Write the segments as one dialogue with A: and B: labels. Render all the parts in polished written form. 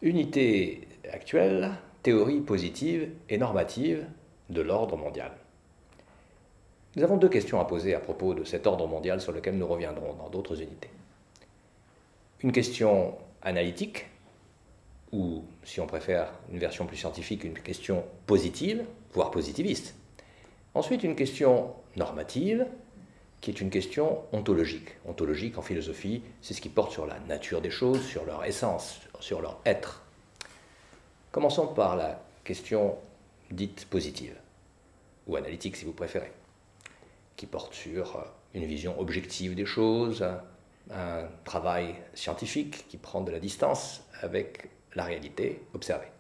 A: Unité actuelle, théorie positive et normative de l'ordre mondial. Nous avons deux questions à poser à propos de cet ordre mondial sur lequel nous reviendrons dans d'autres unités. Une question analytique, ou si on préfère une version plus scientifique, une question positive, voire positiviste. Ensuite, une question normative, qui est une question ontologique. Ontologique en philosophie, c'est ce qui porte sur la nature des choses, sur leur essence, sur leur être. Commençons par la question dite positive, ou analytique si vous préférez, qui porte sur une vision objective des choses, un travail scientifique qui prend de la distance avec la réalité observée.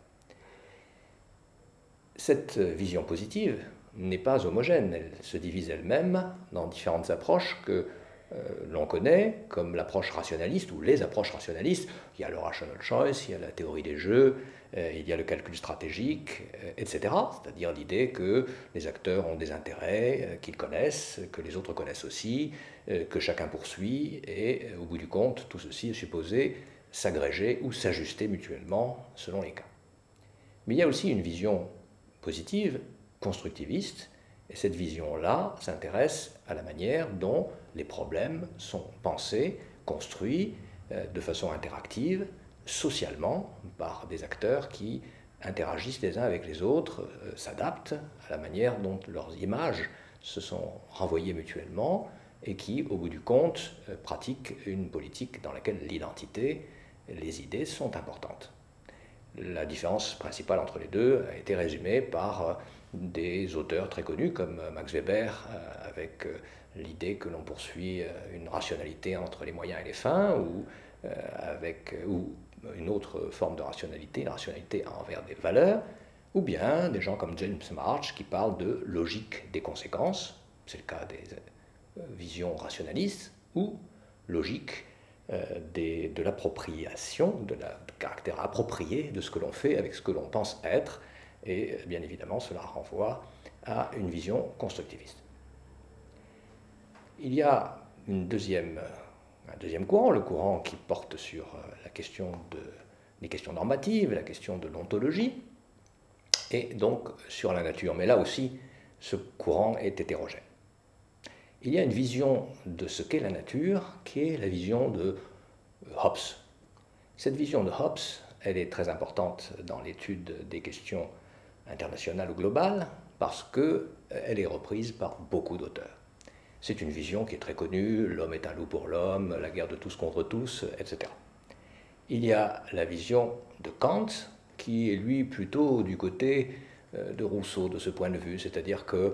A: Cette vision positive n'est pas homogène, elle se divise elle-même dans différentes approches que l'on connaît, comme l'approche rationaliste ou les approches rationalistes. Il y a le rational choice, il y a la théorie des jeux, il y a le calcul stratégique, etc. C'est-à-dire l'idée que les acteurs ont des intérêts qu'ils connaissent, que les autres connaissent aussi, que chacun poursuit, et au bout du compte, tout ceci est supposé s'agréger ou s'ajuster mutuellement selon les cas. Mais il y a aussi une vision positive, constructiviste, et cette vision-là s'intéresse à la manière dont les problèmes sont pensés, construits de façon interactive, socialement, par des acteurs qui interagissent les uns avec les autres, s'adaptent à la manière dont leurs images se sont renvoyées mutuellement et qui, au bout du compte, pratiquent une politique dans laquelle l'identité, les idées sont importantes. La différence principale entre les deux a été résumée par des auteurs très connus comme Max Weber, avec l'idée que l'on poursuit une rationalité entre les moyens et les fins, ou une autre forme de rationalité, la rationalité envers des valeurs, ou bien des gens comme James March qui parlent de logique des conséquences, c'est le cas des visions rationalistes, ou logique de l'appropriation, du caractère approprié de ce que l'on fait avec ce que l'on pense être, et bien évidemment cela renvoie à une vision constructiviste. Il y a un deuxième courant, le courant qui porte sur les questions normatives, la question de l'ontologie, et donc sur la nature. Mais là aussi, ce courant est hétérogène. Il y a une vision de ce qu'est la nature, qui est la vision de Hobbes. Cette vision de Hobbes, elle est très importante dans l'étude des questions internationales ou globales, parce qu'elle est reprise par beaucoup d'auteurs. C'est une vision qui est très connue, l'homme est un loup pour l'homme, la guerre de tous contre tous, etc. Il y a la vision de Kant, qui est lui plutôt du côté de Rousseau de ce point de vue, c'est-à-dire que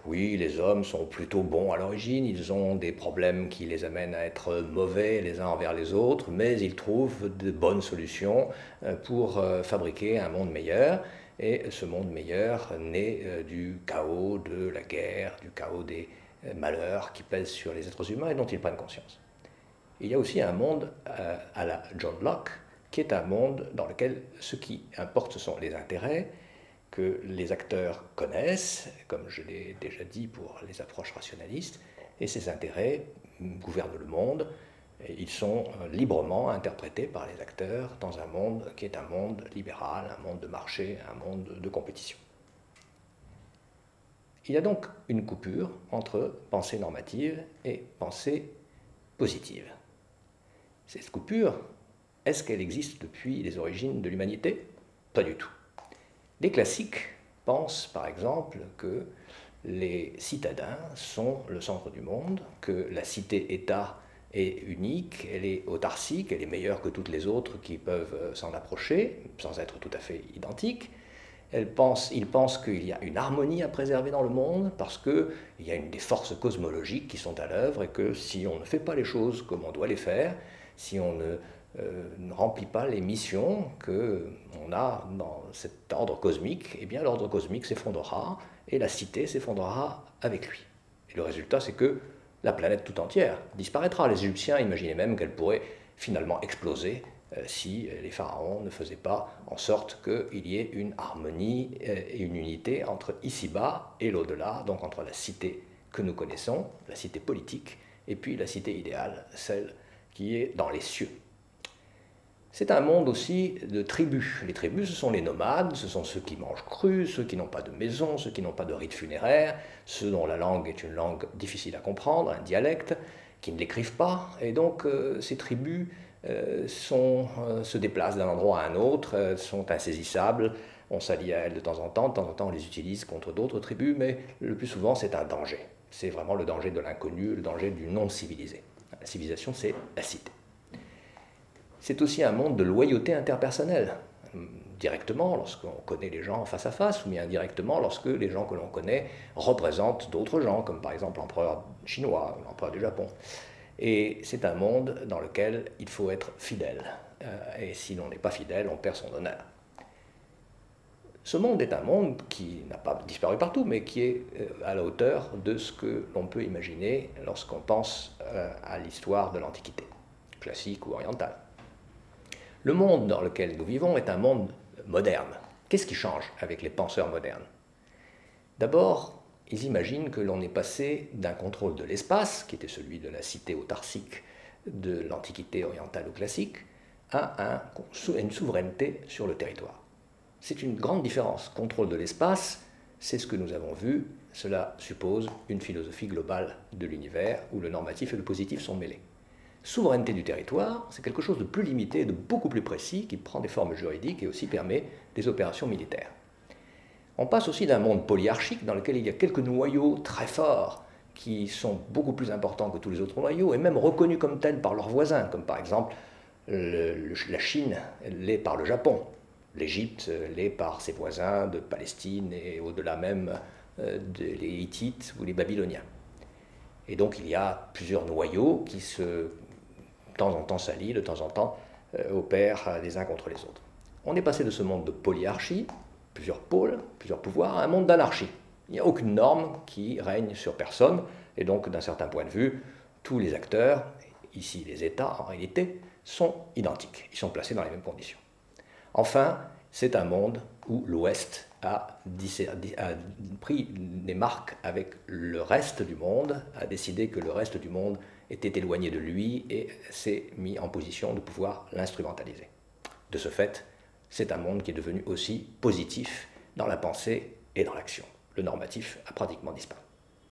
A: oui, les hommes sont plutôt bons à l'origine, ils ont des problèmes qui les amènent à être mauvais les uns envers les autres, mais ils trouvent de bonnes solutions pour fabriquer un monde meilleur, et ce monde meilleur naît du chaos de la guerre, du chaos des malheurs qui pèsent sur les êtres humains et dont ils prennent conscience. Il y a aussi un monde à la John Locke, qui est un monde dans lequel ce qui importe, ce sont les intérêts que les acteurs connaissent, comme je l'ai déjà dit pour les approches rationalistes, et ces intérêts gouvernent le monde, et ils sont librement interprétés par les acteurs dans un monde qui est un monde libéral, un monde de marché, un monde de compétition. Il y a donc une coupure entre pensée normative et pensée positive. Cette coupure, est-ce qu'elle existe depuis les origines de l'humanité? Pas du tout. Les classiques pensent par exemple que les citadins sont le centre du monde, que la cité-État est unique, elle est autarcique, elle est meilleure que toutes les autres qui peuvent s'en approcher, sans être tout à fait identiques. Ils pensent qu'il y a une harmonie à préserver dans le monde parce qu'il y a des forces cosmologiques qui sont à l'œuvre et que si on ne fait pas les choses comme on doit les faire, si on ne remplit pas les missions qu'on a dans cet ordre cosmique, eh bien l'ordre cosmique s'effondrera et la cité s'effondrera avec lui. Et le résultat, c'est que la planète tout entière disparaîtra. Les Égyptiens imaginaient même qu'elle pourrait finalement exploser si les pharaons ne faisaient pas en sorte qu'il y ait une harmonie et une unité entre ici-bas et l'au-delà, donc entre la cité que nous connaissons, la cité politique, et puis la cité idéale, celle qui est dans les cieux. C'est un monde aussi de tribus. Les tribus, ce sont les nomades, ce sont ceux qui mangent cru, ceux qui n'ont pas de maison, ceux qui n'ont pas de rite funéraire, ceux dont la langue est une langue difficile à comprendre, un dialecte, qui ne l'écrivent pas. Et donc ces tribus se déplacent d'un endroit à un autre, sont insaisissables, on s'allie à elles de temps en temps on les utilise contre d'autres tribus, mais le plus souvent c'est un danger. C'est vraiment le danger de l'inconnu, le danger du non-civilisé. La civilisation, c'est la cité. C'est aussi un monde de loyauté interpersonnelle, directement lorsqu'on connaît les gens face à face, ou bien indirectement lorsque les gens que l'on connaît représentent d'autres gens, comme par exemple l'empereur chinois, l'empereur du Japon. Et c'est un monde dans lequel il faut être fidèle. Et si l'on n'est pas fidèle, on perd son honneur. Ce monde est un monde qui n'a pas disparu partout, mais qui est à la hauteur de ce que l'on peut imaginer lorsqu'on pense à l'histoire de l'Antiquité, classique ou orientale. Le monde dans lequel nous vivons est un monde moderne. Qu'est-ce qui change avec les penseurs modernes? D'abord, ils imaginent que l'on est passé d'un contrôle de l'espace, qui était celui de la cité autarcique de l'Antiquité orientale ou classique, à une souveraineté sur le territoire. C'est une grande différence. Contrôle de l'espace, c'est ce que nous avons vu, cela suppose une philosophie globale de l'univers où le normatif et le positif sont mêlés. Souveraineté du territoire, c'est quelque chose de plus limité, de beaucoup plus précis, qui prend des formes juridiques et aussi permet des opérations militaires. On passe aussi d'un monde polyarchique dans lequel il y a quelques noyaux très forts qui sont beaucoup plus importants que tous les autres noyaux et même reconnus comme tels par leurs voisins, comme par exemple la Chine l'est par le Japon, l'Égypte l'est par ses voisins de Palestine et au-delà même les Hittites ou les Babyloniens. Et donc il y a plusieurs noyaux qui de temps en temps s'allient, de temps en temps opèrent les uns contre les autres. On est passé de ce monde de polyarchie, plusieurs pôles, plusieurs pouvoirs, à un monde d'anarchie. Il n'y a aucune norme qui règne sur personne, et donc d'un certain point de vue, tous les acteurs, ici les États en réalité, sont identiques, ils sont placés dans les mêmes conditions. Enfin, c'est un monde où l'Ouest a pris des marques avec le reste du monde, a décidé que le reste du monde était éloigné de lui et s'est mis en position de pouvoir l'instrumentaliser. De ce fait, c'est un monde qui est devenu aussi positif dans la pensée et dans l'action. Le normatif a pratiquement disparu.